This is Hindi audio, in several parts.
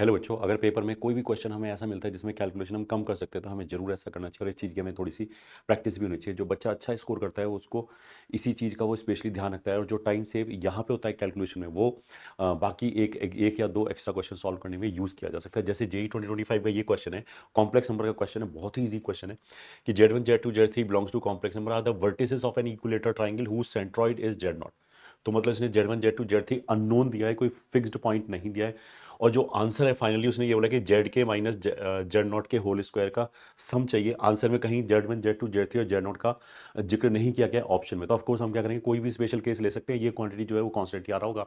हेलो बच्चों, अगर पेपर में कोई भी क्वेश्चन हमें ऐसा मिलता है जिसमें कैलकुलेशन हम कम कर सकते हैं तो हमें जरूर ऐसा करना चाहिए और इस चीज़ की हमें थोड़ी सी प्रैक्टिस भी होनी चाहिए। जो बच्चा अच्छा स्कोर करता है उसको इसी चीज़ का वो स्पेशली ध्यान रखता है और जो टाइम सेव यहाँ पे होता है कैलकुलेशन में वो बाकी एक या दो एक्स्ट्रा क्वेश्चन सॉल्व करने में यूज़ किया जा सकता है। जैसे जेई 2025 का ये क्वेश्चन है, कॉम्प्लेक्स नंबर का क्वेश्चन है, बहुत ही ईजी क्वेश्चन है कि Z1 Z2 Z3 belongs to complex number are the vertices of an equilateral triangle whose centroid is Z0। तो मतलब इसने Z1 Z2 Z3 अननोन दिया है, कोई फिक्स्ड पॉइंट नहीं दिया है। और जो आंसर है फाइनली उसने ये बोला कि जेड के माइनस जेड नॉट के होल स्क्वायर का सम चाहिए। आंसर में कहीं Z1 Z2 Z3 और जेड नॉट का जिक्र नहीं किया गया ऑप्शन में। तो ऑफकोर्स हम क्या करेंगे, कोई भी स्पेशल केस ले सकते हैं, ये क्वांटिटी जो है वो कॉन्स्टेंट ही आ रहा होगा।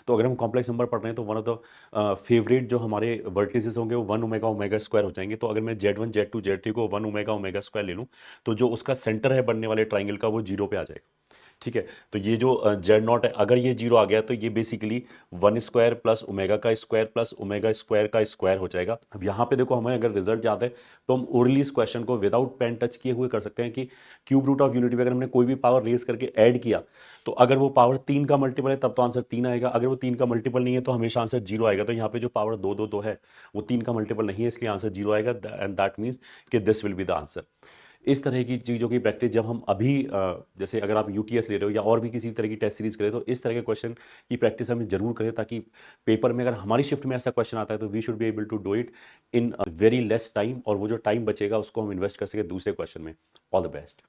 तो अगर हम कॉम्प्लेक्स नंबर पढ़ रहे हैं तो वन ऑफ द फेवरेट जो हमारे वर्टिसेस होंगे वो वन ओमेगा ओमेगा स्क्वायर हो जाएंगे। तो अगर मैं Z1 Z2 Z3 को वन ओमेगा ओमेगा स्क्वायर ले लूँ तो जो उसका सेंटर है बनने वाले ट्राइंगल का वो जीरो पे आ जाएगा। ठीक है, तो ये जो जेड नॉट है अगर ये जीरो आ गया तो ये basically one square plus omega का स्क्वायर प्लस ओमेगा स्क्वायर का स्क्वायर हो जाएगा। अब यहाँ पे देखो, हमें अगर रिजल्ट याद है तो हम ओरली इस क्वेश्चन को विदाउट पेन टच किए हुए कर सकते हैं कि क्यूब रूट ऑफ यूनिटी पे अगर हमने कोई भी पावर रेज करके ऐड किया तो अगर वो पावर तीन का मल्टीपल है तब तो आंसर तीन आएगा, अगर वो तीन का मल्टीपल नहीं है तो हमेशा आंसर जीरो आएगा। तो यहाँ पे जो पावर दो दो दो है वो तीन का मल्टीपल नहीं है, इसलिए आंसर जीरो आएगा एंड दैट मीन्स कि this will be the answer. इस तरह की चीज़ों की प्रैक्टिस जब हम अभी जैसे अगर आप यूटीएस ले रहे हो या और भी किसी तरह की टेस्ट सीरीज करें तो इस तरह के क्वेश्चन की प्रैक्टिस हमें जरूर करें, ताकि पेपर में अगर हमारी शिफ्ट में ऐसा क्वेश्चन आता है तो we should be able to do it in very less time, और वो जो टाइम बचेगा उसको हम इन्वेस्ट कर सके दूसरे क्वेश्चन में। All the best.